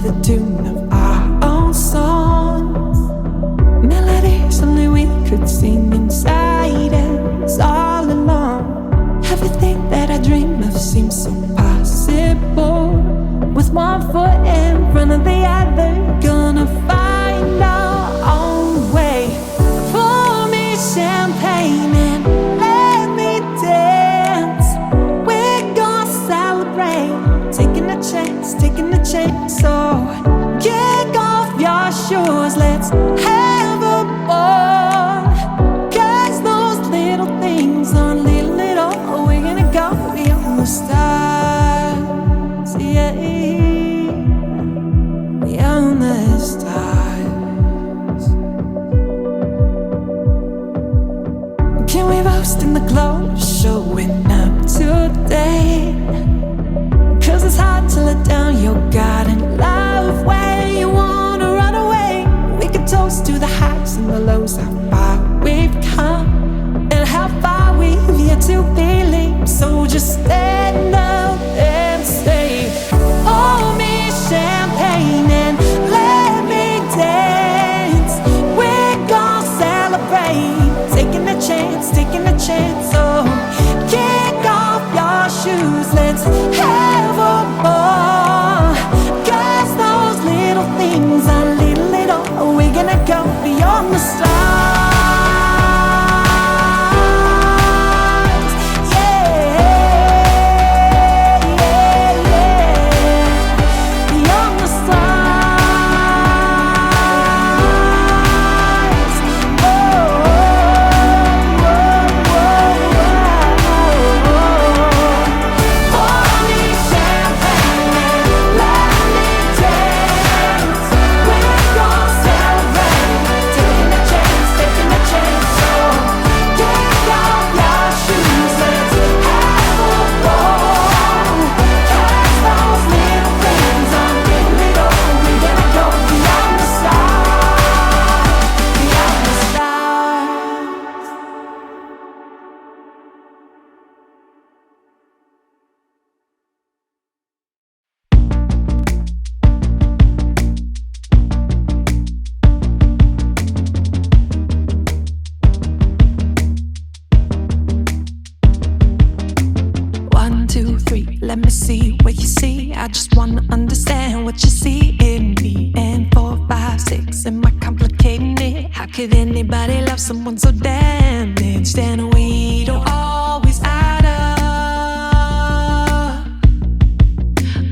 the tune of our own songs. Melodies only we could sing inside us all along. Everything that I dream of seems so possible. With one foot in front of the other, gonna find our own way. Pour me champagne and let me dance. We're gonna celebrate, taking a chance, taking a chance. So kick off your shoes, let's have a ball. 'Cause those little things are little, we're gonna go beyond the stars, yeah. Beyond the stars. Can we boast in the glow of showing up today? 'Cause it's hard to let down your garden love when you wanna run away. We could toast to the highs and the lows, how far we've come and how far we've yet to believe. So just stand up and say, pour me champagne and let me dance. We're gonna celebrate, taking a chance, taking a chance. So kick off your shoes, let's have a ball. 'Cause those little things are little, we're gonna go beyond the stars. Let me see what you see. I just wanna understand what you see in me. And 4, 5, 6, am I complicating it? How could anybody love someone so damaged? And we don't always add up,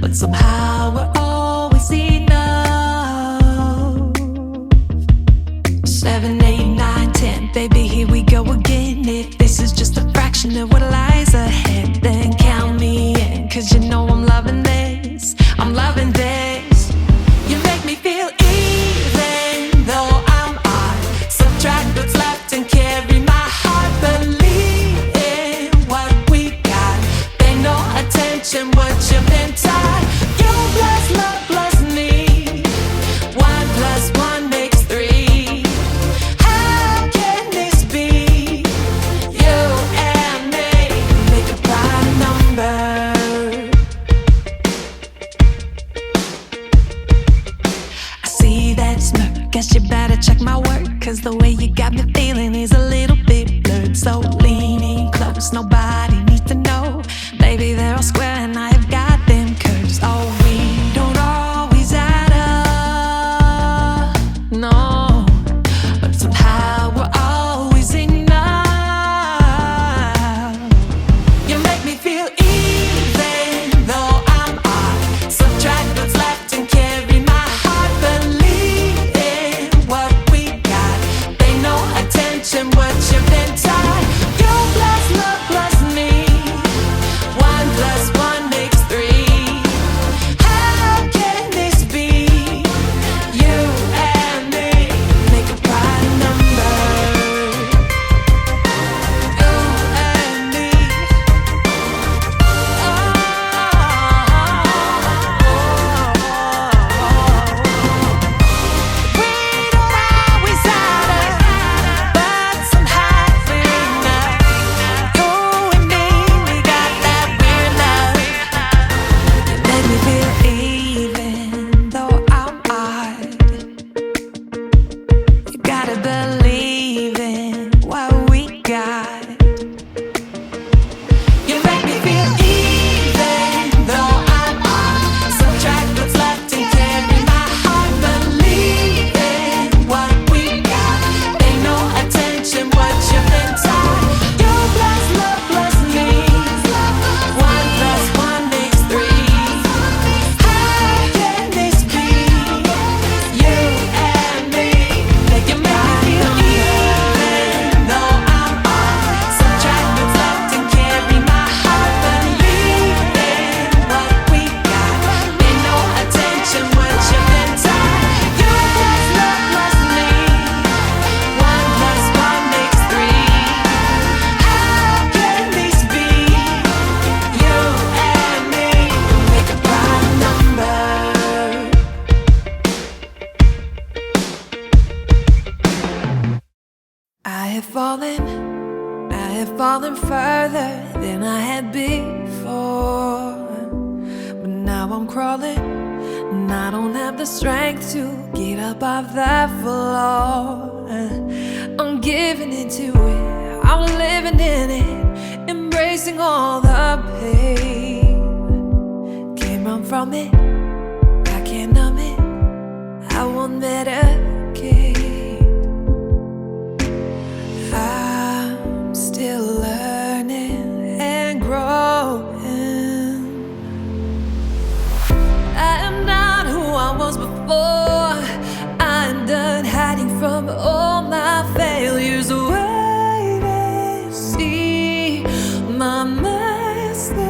but somehow we're always enough. 7, 8, 9, 10, baby, here we go again. If this is just a fraction of what lies ahead, then count me in. 'Cause you know I'm loving this, I'm loving this. You make me feel even though I'm odd. Subtract what's left and carry my heart. Believe in what we got. Pay no attention what you've been taught. You plus love plus me. 1 plus 1 makes 3. How can this be? You and me make a prime number. Guess you better check my work, 'cause the way you got me feeling is a little bit blurred. So leaning close, nobody needs to know. Baby, they're all square and I have got them curves. Oh, we don't always add up, no, but somehow we're always enough. You make me feel even though I'm odd. Subtract what's left and carry my heart. Believe what we got. Pay no attention what you've been taught. You plus love plus me. 1 plus 1 makes fallen, I have fallen further than I had before. But now I'm crawling, and I don't have the strength to get up off that floor. I'm giving into it, I'm living in it, embracing all the pain. Can't run from it, I can't numb it, I won't medicate. I'm still learning and growing. I am not who I was before. I'm done hiding from all my failures. Wait and see my masterpiece.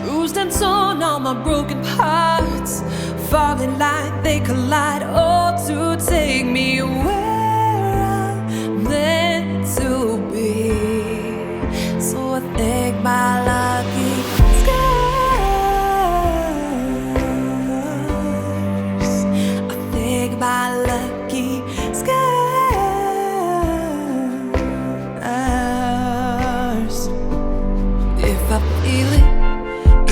Bruised and torn, all my broken parts falling like they collide, all to take me where I'm meant to be. So I thank my lucky scars. I thank my lucky scars. If I feel it,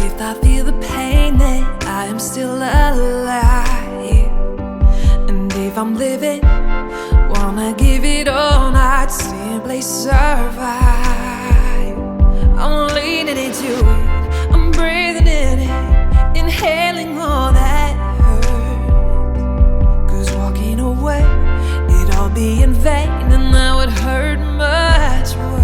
if I feel the pain, then I am still alive. And if I'm living, wanna give it all, not simply survive. I'm leaning into it, I'm breathing in it, inhaling all that hurt. 'Cause walking away, it'd all be in vain, and that would hurt much worse.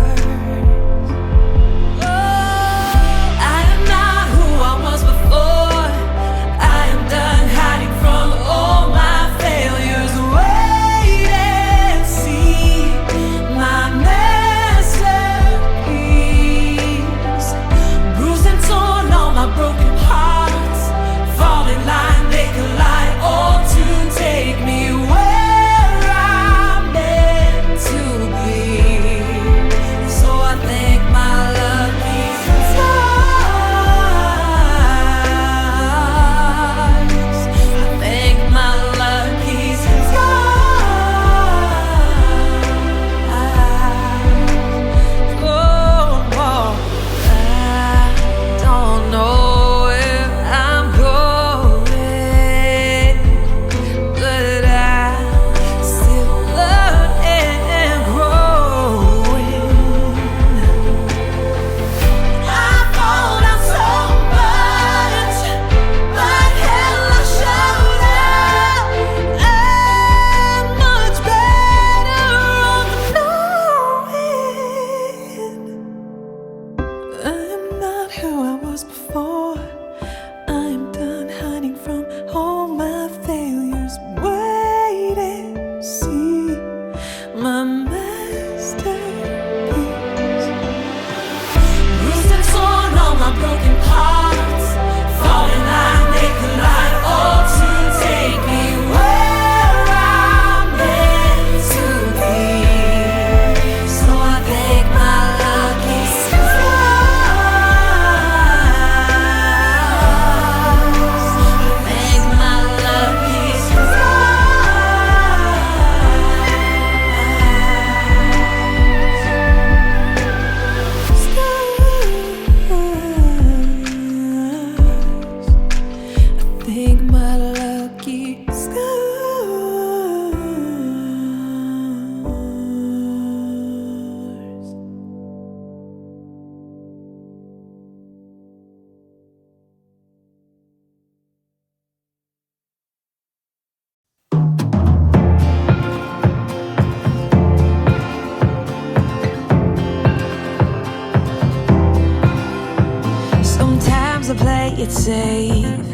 It's safe,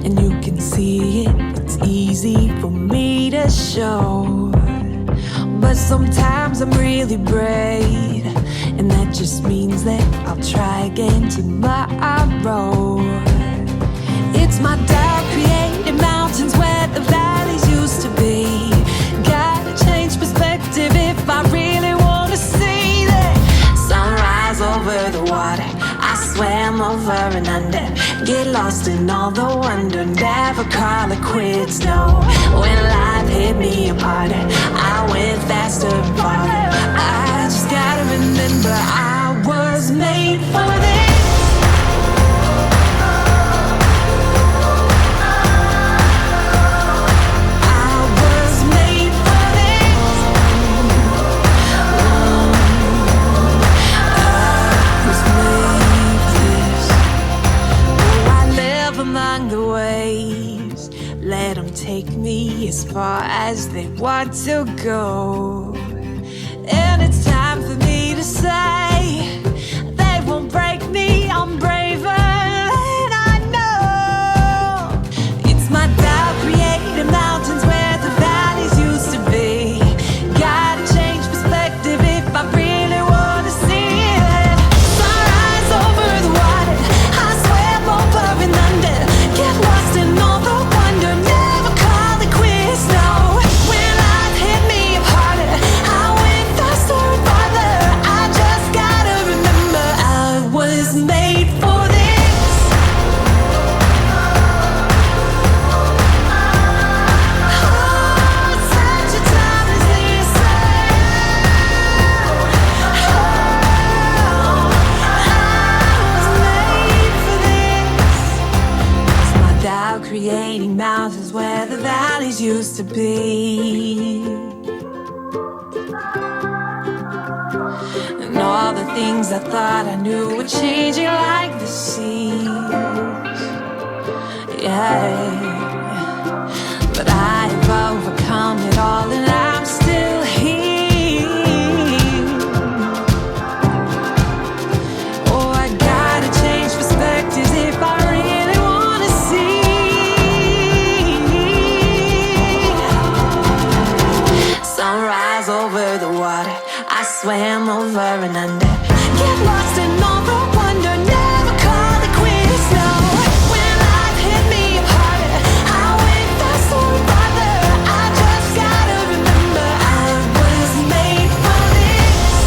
and you can see it. It's easy for me to show, but sometimes I'm really brave, and that just means that I'll try again tomorrow. It's my dark created mountains where the valleys used to be. Gotta change perspective if I really wanna see that sunrise over the water. water. I swam over and under, get lost in all the wonder, never call it quits, no. When life hit me apart, I went faster and farther. I just gotta remember I was made for this. Let them take me as far as they want to go. And it's time for me to say, they won't break me, I'm braver than I know. It's my doubt created mountains where the valleys used to be. Gotta change perspective if I really wanna see it. Sunrise over the water, I swam over and under, get lost in all the wonder, never call it quits, no. When life hit me apart, I went faster and farther. I just gotta remember I was made for this. Oh, such a time as this. Oh, I was made for this. It's my doubt creating mountains where the valleys used to be. And all the things I thought I knew were changing like the seas. Yeah. But I have overcome it all and I'm still here. Oh, I gotta change perspectives if I really wanna see. Sunrise over the water, I swam over and under, get lost in all the wonder, never call it quits, no. When life hit me apart, I went faster and farther. I just gotta remember I was made for this.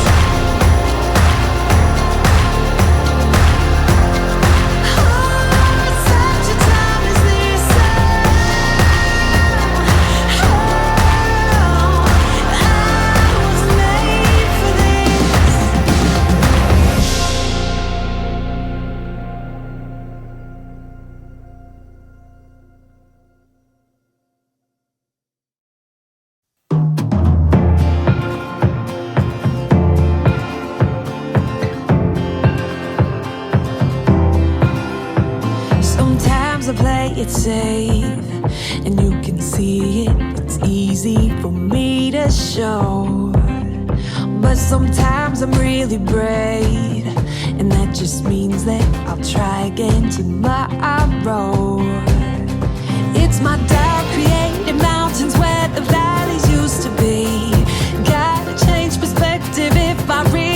Oh, such a time as this. Oh, I was made for this. Sometimes I play it safe, and you can see it. It's easy for me to show. But sometimes I'm really brave, and that just means that I'll try again tomorrow. It's my doubt created mountains where the valleys used to be. Gotta change perspective if I really